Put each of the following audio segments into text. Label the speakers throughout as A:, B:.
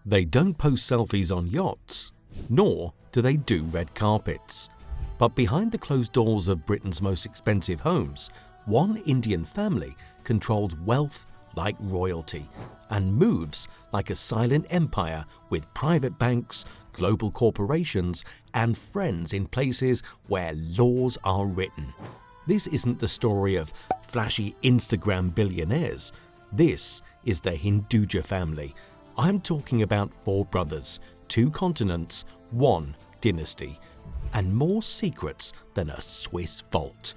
A: They don't post selfies on yachts, nor do they do red carpets. But behind the closed doors of Britain's most expensive homes, one Indian family controls wealth like royalty and moves like a silent empire with private banks, global corporations, and friends in places where laws are written. This isn't the story of flashy Instagram billionaires. This is the Hinduja family. I'm talking about 4 brothers, 2 continents, 1 dynasty, and more secrets than a Swiss vault.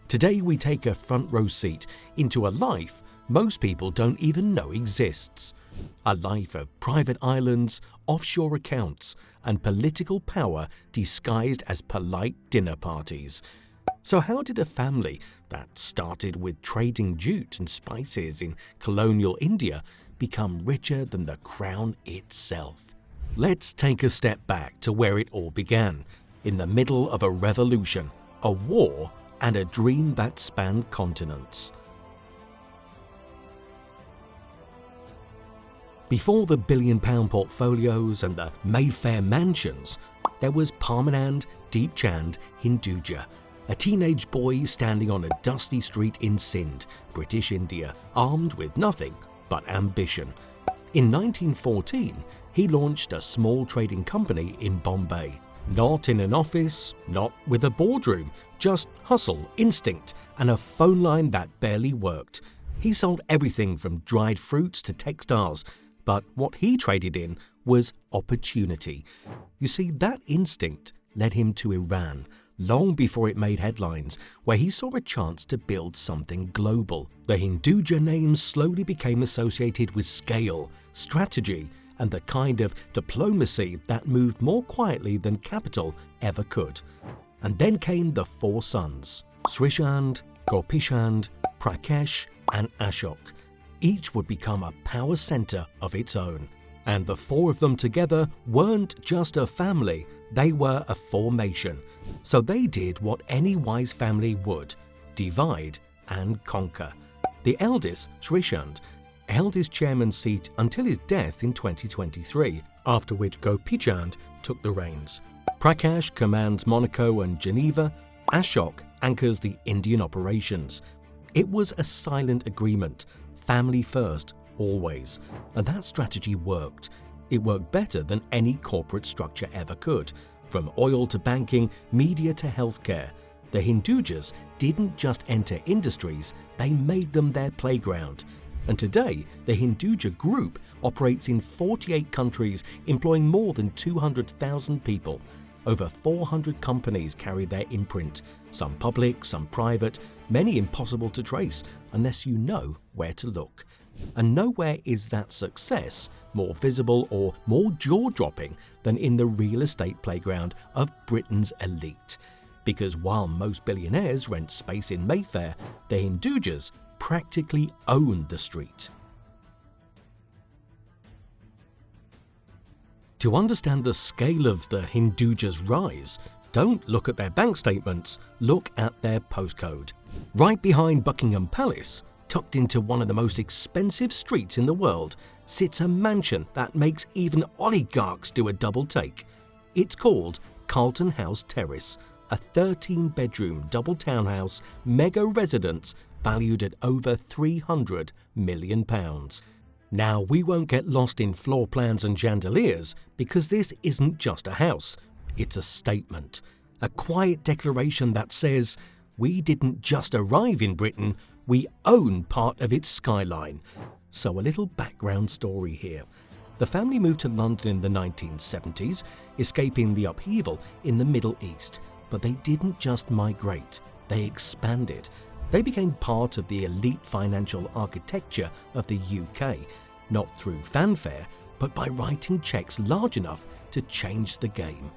A: Today we take a front row seat into a life most people don't even know exists. A life of private islands, offshore accounts, and political power disguised as polite dinner parties. So how did a family that started with trading jute and spices in colonial India become richer than the crown itself? Let's take a step back to where it all began, in the middle of a revolution, a war, and a dream that spanned continents. Before the billion-pound portfolios and the Mayfair mansions, there was Parmanand Deepchand Hinduja, a teenage boy standing on a dusty street in Sindh, British India, armed with nothing but ambition. In 1914, he launched a small trading company in Bombay. Not in an office, not with a boardroom, just hustle, instinct, and a phone line that barely worked. He sold everything from dried fruits to textiles, but what he traded in was opportunity. You see, that instinct led him to Iran, long before it made headlines, where he saw a chance to build something global. The Hinduja name slowly became associated with scale, strategy, and the kind of diplomacy that moved more quietly than capital ever could. And then came the 4 sons, Srishant, Gopishant, Prakesh, and Ashok. Each would become a power center of its own. And the 4 of them together weren't just a family, they were a formation. So they did what any wise family would: divide and conquer. The eldest, Srishant, held his chairman's seat until his death in 2023, after which Gopichand took the reins. Prakash commands Monaco and Geneva. Ashok anchors the Indian operations. It was a silent agreement, family first, always, and that strategy worked. It worked better than any corporate structure ever could. From oil to banking, media to healthcare, the Hindujas didn't just enter industries, they made them their playground. And today, the Hinduja Group operates in 48 countries, employing more than 200,000 people. Over 400 companies carry their imprint, some public, some private, many impossible to trace unless you know where to look. And nowhere is that success more visible or more jaw-dropping than in the real estate playground of Britain's elite. Because while most billionaires rent space in Mayfair, the Hindujas practically own the street. To understand the scale of the Hindujas' rise, don't look at their bank statements, look at their postcode. Right behind Buckingham Palace, tucked into one of the most expensive streets in the world, sits a mansion that makes even oligarchs do a double take. It's called Carlton House Terrace, a 13-bedroom double townhouse mega residence valued at over £300 million. Now, we won't get lost in floor plans and chandeliers because this isn't just a house, it's a statement. A quiet declaration that says, we didn't just arrive in Britain, we own part of its skyline. So a little background story here. The family moved to London in the 1970s, escaping the upheaval in the Middle East. But they didn't just migrate, they expanded. They became part of the elite financial architecture of the UK, not through fanfare, but by writing checks large enough to change the game.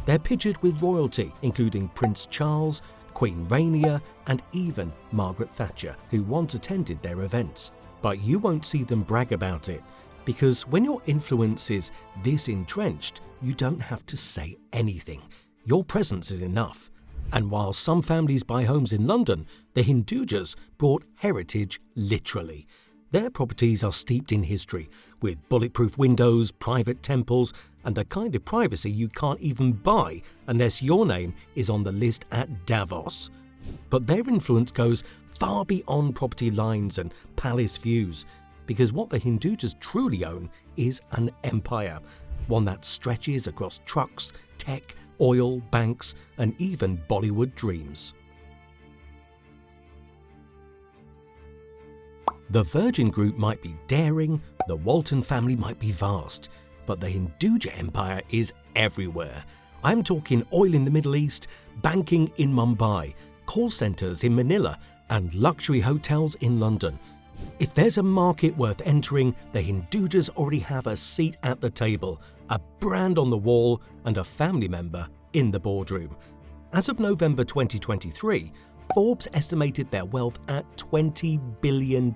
A: They're pictured with royalty, including Prince Charles, Queen Rania, and even Margaret Thatcher, who once attended their events. But you won't see them brag about it, because when your influence is this entrenched, you don't have to say anything. Your presence is enough. And while some families buy homes in London, the Hindujas brought heritage literally. Their properties are steeped in history, with bulletproof windows, private temples, and the kind of privacy you can't even buy unless your name is on the list at Davos. But their influence goes far beyond property lines and palace views, because what the Hindujas truly own is an empire, one that stretches across trucks, tech, oil, banks, and even Bollywood dreams. The Virgin Group might be daring, the Walton family might be vast, but the Hinduja empire is everywhere. I'm talking oil in the Middle East, banking in Mumbai, call centres in Manila, and luxury hotels in London. If there's a market worth entering, the Hindujas already have a seat at the table, a brand on the wall, and a family member in the boardroom. As of November 2023, Forbes estimated their wealth at $20 billion,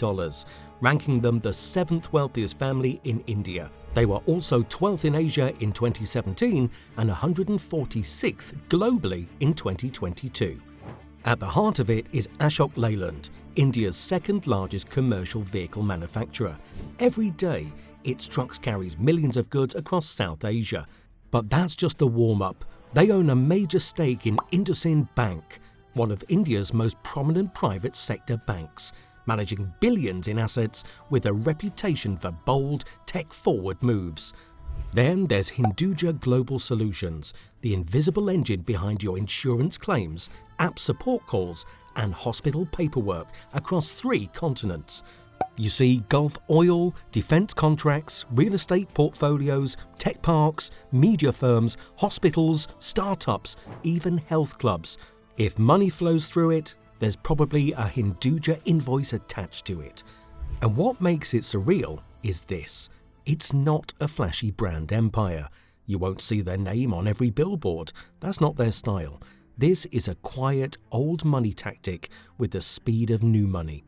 A: ranking them the 7th wealthiest family in India. They were also 12th in Asia in 2017 and 146th globally in 2022. At the heart of it is Ashok Leyland, India's second largest commercial vehicle manufacturer. Every day, its trucks carries millions of goods across South Asia. But that's just the warm-up. They own a major stake in IndusInd Bank, one of India's most prominent private sector banks, managing billions in assets with a reputation for bold, tech-forward moves. Then there's Hinduja Global Solutions, the invisible engine behind your insurance claims, app support calls, and hospital paperwork across 3 continents. You see Gulf oil, defense contracts, real estate portfolios, tech parks, media firms, hospitals, startups, even health clubs. If money flows through it, there's probably a Hinduja invoice attached to it. And what makes it surreal is this: it's not a flashy brand empire. You won't see their name on every billboard. That's not their style. This is a quiet, old money tactic with the speed of new money.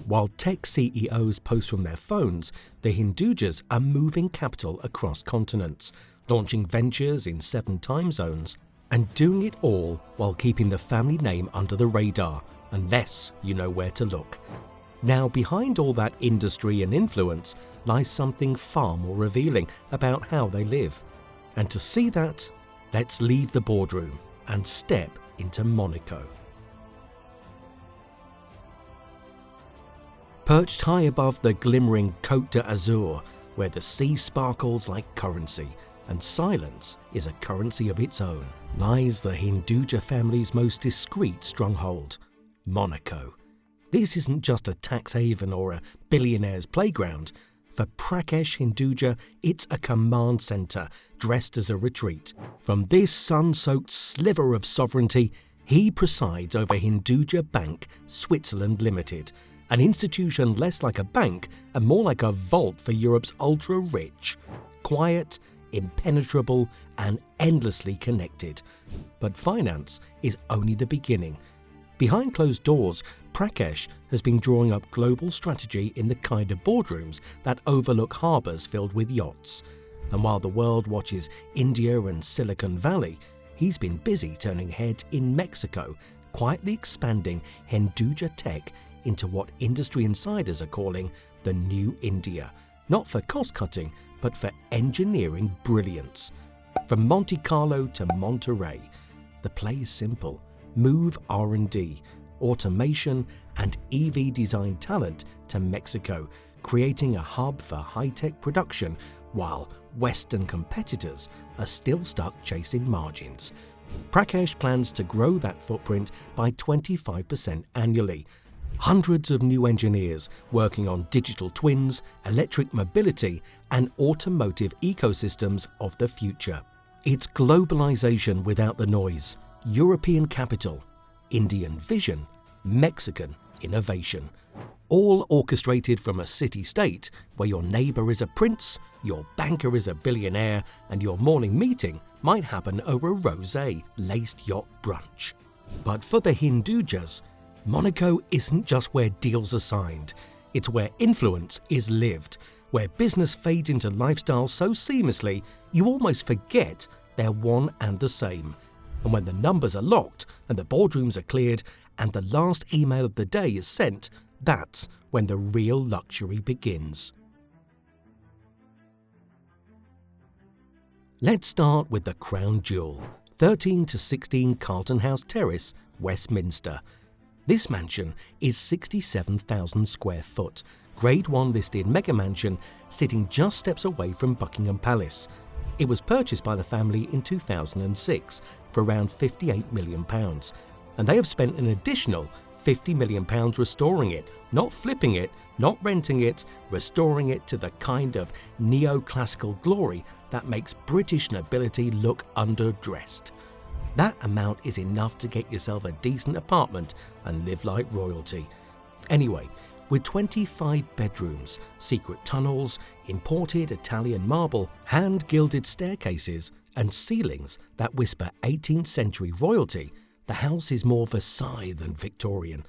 A: While tech CEOs post from their phones, the Hindujas are moving capital across continents, launching ventures in 7 time zones, and doing it all while keeping the family name under the radar, unless you know where to look. Now, behind all that industry and influence lies something far more revealing about how they live. And to see that, let's leave the boardroom and step into Monaco. Perched high above the glimmering Côte d'Azur, where the sea sparkles like currency, and silence is a currency of its own, lies the Hinduja family's most discreet stronghold, Monaco. This isn't just a tax haven or a billionaire's playground. For Prakash Hinduja, it's a command centre dressed as a retreat. From this sun-soaked sliver of sovereignty, he presides over Hinduja Bank Switzerland Limited, an institution less like a bank and more like a vault for Europe's ultra-rich. Quiet, impenetrable, and endlessly connected. But finance is only the beginning. Behind closed doors, Prakash has been drawing up global strategy in the kind of boardrooms that overlook harbours filled with yachts. And while the world watches India and Silicon Valley, he's been busy turning heads in Mexico, quietly expanding Hinduja tech into what industry insiders are calling the new India. Not for cost-cutting, but for engineering brilliance. From Monte Carlo to Monterey, the play is simple. Move R&D, automation, and EV design talent to Mexico, creating a hub for high-tech production while Western competitors are still stuck chasing margins. Prakash plans to grow that footprint by 25% annually. Hundreds of new engineers working on digital twins, electric mobility, and automotive ecosystems of the future. It's globalization without the noise. European capital, Indian vision, Mexican innovation. All orchestrated from a city-state where your neighbour is a prince, your banker is a billionaire, and your morning meeting might happen over a rosé-laced yacht brunch. But for the Hindujas, Monaco isn't just where deals are signed. It's where influence is lived, where business fades into lifestyle so seamlessly you almost forget they're one and the same. And when the numbers are locked and the boardrooms are cleared and the last email of the day is sent, that's when the real luxury begins. Let's start with the crown jewel, 13 to 16 Carlton House Terrace, Westminster. This mansion is 67,000 square foot, Grade 1 listed mega mansion sitting just steps away from Buckingham Palace. It was purchased by the family in 2006 for around £58 million, and they have spent an additional £50 million restoring it, not flipping it, not renting it, restoring it to the kind of neoclassical glory that makes British nobility look underdressed. That amount is enough to get yourself a decent apartment and live like royalty. Anyway, with 25 bedrooms, secret tunnels, imported Italian marble, hand-gilded staircases, and ceilings that whisper 18th century royalty, the house is more Versailles than Victorian,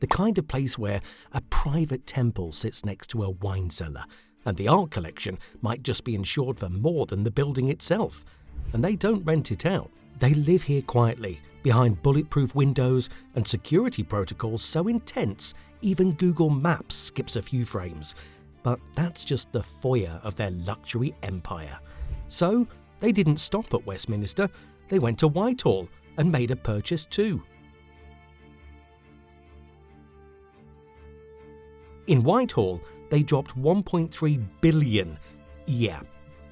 A: the kind of place where a private temple sits next to a wine cellar, and the art collection might just be insured for more than the building itself. And they don't rent it out. They live here quietly, behind bulletproof windows and security protocols so intense even Google Maps skips a few frames. But that's just the foyer of their luxury empire. So they didn't stop at Westminster, they went to Whitehall and made a purchase too. In Whitehall, they dropped 1.3 billion,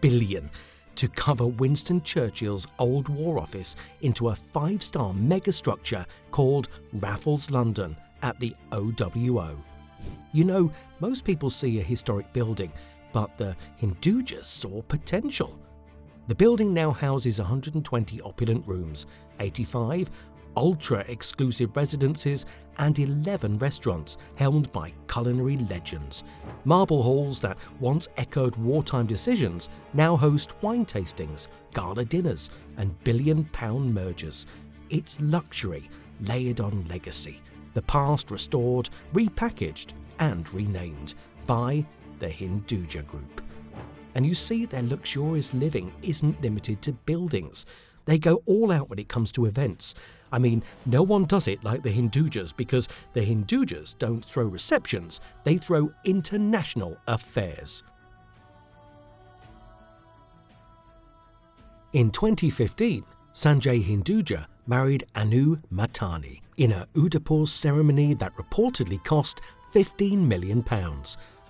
A: billion, to cover Winston Churchill's old War Office into a 5-star megastructure called Raffles London at the OWO. You know, most people see a historic building, but the Hindujas saw potential. The building now houses 120 opulent rooms, 85 ultra-exclusive residences and 11 restaurants helmed by culinary legends. Marble halls that once echoed wartime decisions now host wine tastings, gala dinners and billion-pound mergers. It's luxury layered on legacy, the past restored, repackaged and renamed by the Hinduja Group. And you see, their luxurious living isn't limited to buildings. They go all out when it comes to events. I mean, no one does it like the Hindujas, because the Hindujas don't throw receptions, they throw international affairs. In 2015, Sanjay Hinduja married Anu Matani in a Udaipur ceremony that reportedly cost £15 million.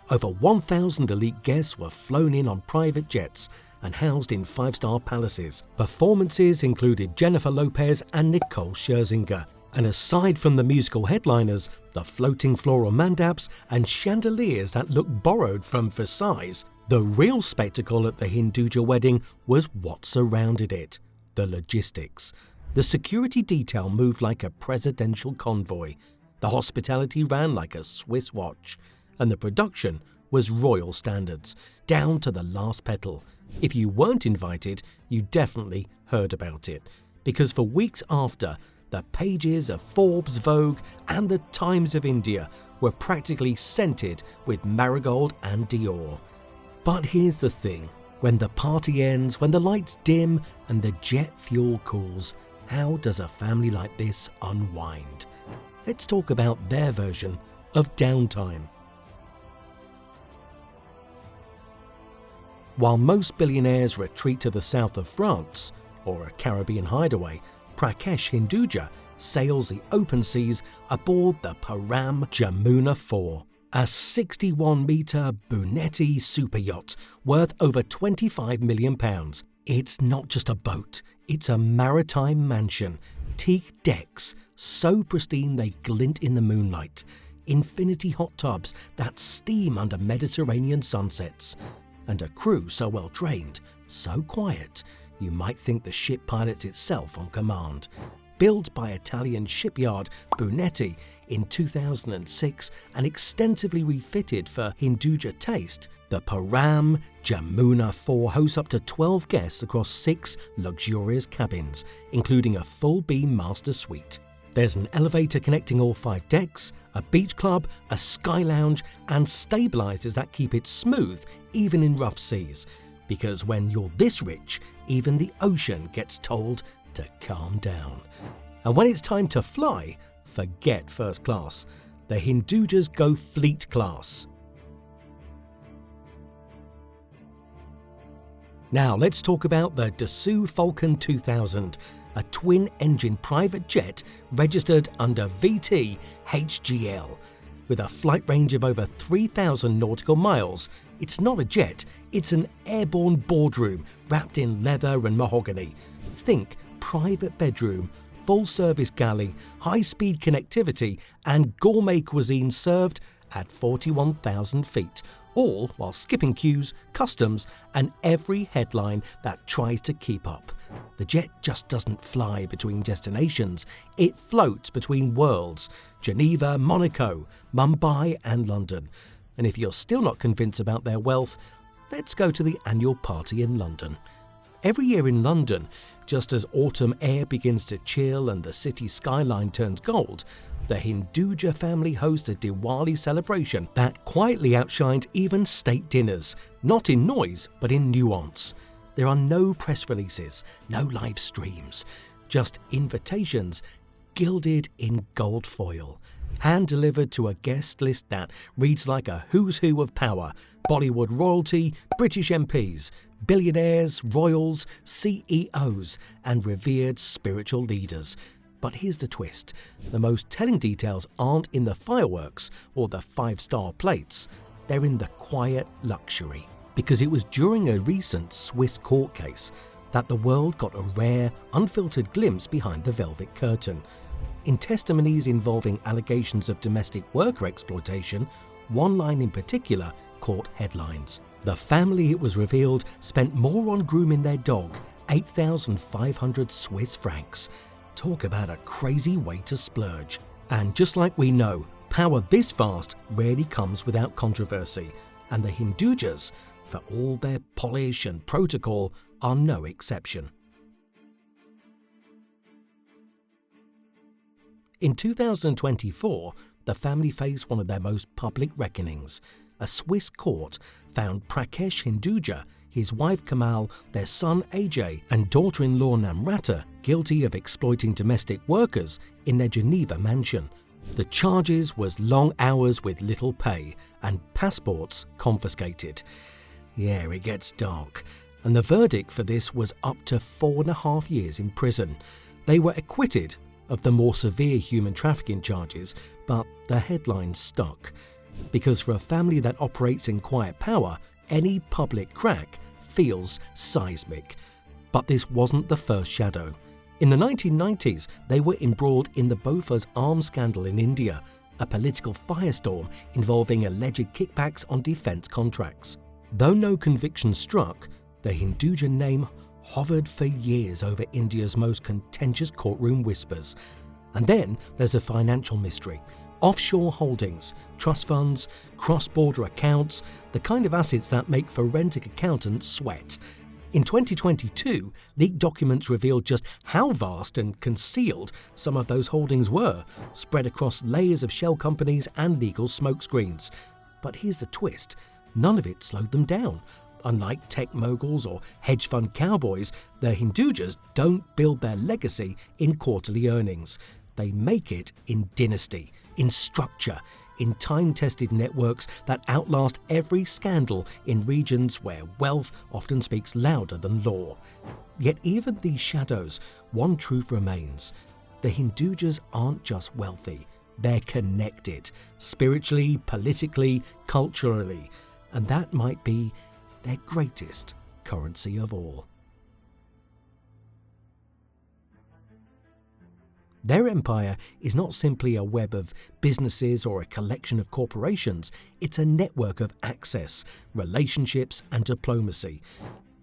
A: Over 1,000 elite guests were flown in on private jets and housed in 5-star palaces. Performances included Jennifer Lopez and Nicole Scherzinger. And aside from the musical headliners, the floating floral mandaps and chandeliers that look borrowed from Versailles, the real spectacle at the Hinduja wedding was what surrounded it: the logistics. The security detail moved like a presidential convoy. The hospitality ran like a Swiss watch. And the production was royal standards, down to the last petal. If you weren't invited, you definitely heard about it, because for weeks after, the pages of Forbes, Vogue and the Times of India were practically scented with marigold and Dior. But here's the thing, when the party ends, when the lights dim and the jet fuel cools, how does a family like this unwind? Let's talk about their version of downtime. While most billionaires retreat to the south of France, or a Caribbean hideaway, Prakash Hinduja sails the open seas aboard the Param Jamuna 4, a 61-metre Brunetti super yacht worth over £25 million. It's not just a boat, it's a maritime mansion. Teak decks, so pristine they glint in the moonlight. Infinity hot tubs that steam under Mediterranean sunsets. And a crew so well trained, so quiet, you might think the ship pilots itself on command. Built by Italian shipyard Brunetti in 2006 and extensively refitted for Hinduja taste, the Param Jamuna 4 hosts up to 12 guests across 6 luxurious cabins, including a full-beam master suite. There's an elevator connecting all 5 decks, a beach club, a sky lounge, and stabilizers that keep it smooth even in rough seas. Because when you're this rich, even the ocean gets told to calm down. And when it's time to fly, forget first class. The Hindujas go fleet class. Now let's talk about the Dassault Falcon 2000, a twin-engine private jet registered under VT HGL. With a flight range of over 3,000 nautical miles, it's not a jet, it's an airborne boardroom wrapped in leather and mahogany. Think private bedroom, full-service galley, high-speed connectivity and gourmet cuisine served at 41,000 feet, all while skipping queues, customs and every headline that tries to keep up. The jet just doesn't fly between destinations, it floats between worlds: Geneva, Monaco, Mumbai and London. And if you're still not convinced about their wealth, let's go to the annual party in London. Every year in London, just as autumn air begins to chill and the city skyline turns gold, the Hinduja family hosts a Diwali celebration that quietly outshined even state dinners, not in noise but in nuance. There are no press releases, no live streams, just invitations gilded in gold foil, hand-delivered to a guest list that reads like a who's who of power: Bollywood royalty, British MPs, billionaires, royals, CEOs and revered spiritual leaders. But here's the twist: the most telling details aren't in the fireworks or the five-star plates, they're in the quiet luxury. Because it was during a recent Swiss court case that the world got a rare, unfiltered glimpse behind the velvet curtain. In testimonies involving allegations of domestic worker exploitation, one line in particular caught headlines. The family, it was revealed, spent more on grooming their dog, 8,500 Swiss francs. Talk about a crazy way to splurge. And just like we know, power this vast rarely comes without controversy, and the Hindujas, for all their polish and protocol, are no exception. In 2024, the family faced one of their most public reckonings. A Swiss court found Prakesh Hinduja, his wife Kamal, their son Ajay and daughter-in-law Namrata guilty of exploiting domestic workers in their Geneva mansion. The charges was long hours with little pay and passports confiscated. Yeah, it gets dark. And the verdict for this was up to 4.5 years in prison. They were acquitted of the more severe human trafficking charges, but the headlines stuck. Because for a family that operates in quiet power, any public crack feels seismic. But this wasn't the first shadow. In the 1990s, they were embroiled in the Bofors arms scandal in India, a political firestorm involving alleged kickbacks on defence contracts. Though no conviction struck, the Hinduja name hovered for years over India's most contentious courtroom whispers. And then there's a financial mystery. Offshore holdings, trust funds, cross-border accounts, the kind of assets that make forensic accountants sweat. In 2022, leaked documents revealed just how vast and concealed some of those holdings were, spread across layers of shell companies and legal smokescreens. But here's the twist: none of it slowed them down. Unlike tech moguls or hedge fund cowboys, the Hindujas don't build their legacy in quarterly earnings. They make it in dynasty, in structure, in time-tested networks that outlast every scandal in regions where wealth often speaks louder than law. Yet even these shadows, one truth remains: the Hindujas aren't just wealthy, they're connected, spiritually, politically, culturally, and that might be their greatest currency of all. Their empire is not simply a web of businesses or a collection of corporations, it's a network of access, relationships and diplomacy.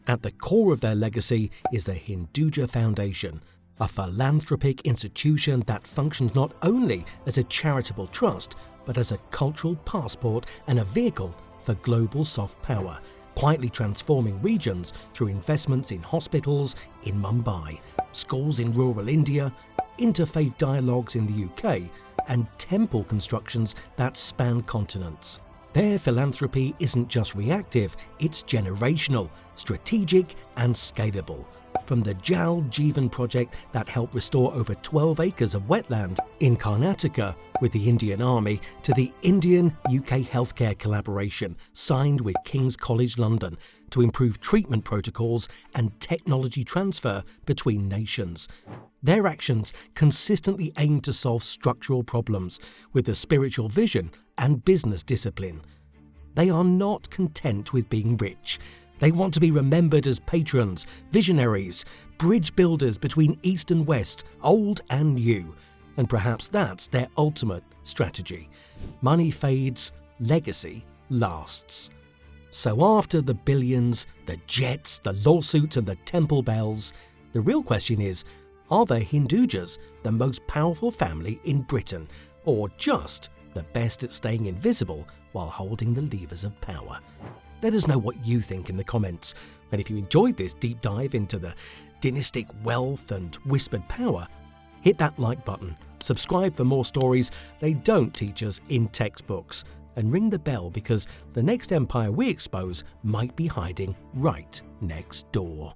A: At the core of their legacy is the Hinduja Foundation, a philanthropic institution that functions not only as a charitable trust, but as a cultural passport and a vehicle for global soft power, quietly transforming regions through investments in hospitals in Mumbai, schools in rural India, interfaith dialogues in the UK, and temple constructions that span continents. Their philanthropy isn't just reactive, it's generational, strategic and scalable. From the Jal Jeevan project that helped restore over 12 acres of wetland in Karnataka with the Indian Army, to the Indian-UK healthcare collaboration signed with King's College London to improve treatment protocols and technology transfer between nations. Their actions consistently aim to solve structural problems with a spiritual vision and business discipline. They are not content with being rich. They want to be remembered as patrons, visionaries, bridge builders between East and West, old and new. And perhaps that's their ultimate strategy. Money fades, legacy lasts. So after the billions, the jets, the lawsuits and the temple bells, the real question is, are the Hindujas the most powerful family in Britain, or just the best at staying invisible while holding the levers of power? Let us know what you think in the comments. And if you enjoyed this deep dive into the dynastic wealth and whispered power, hit that like button, subscribe for more stories they don't teach us in textbooks, and ring the bell because the next empire we expose might be hiding right next door.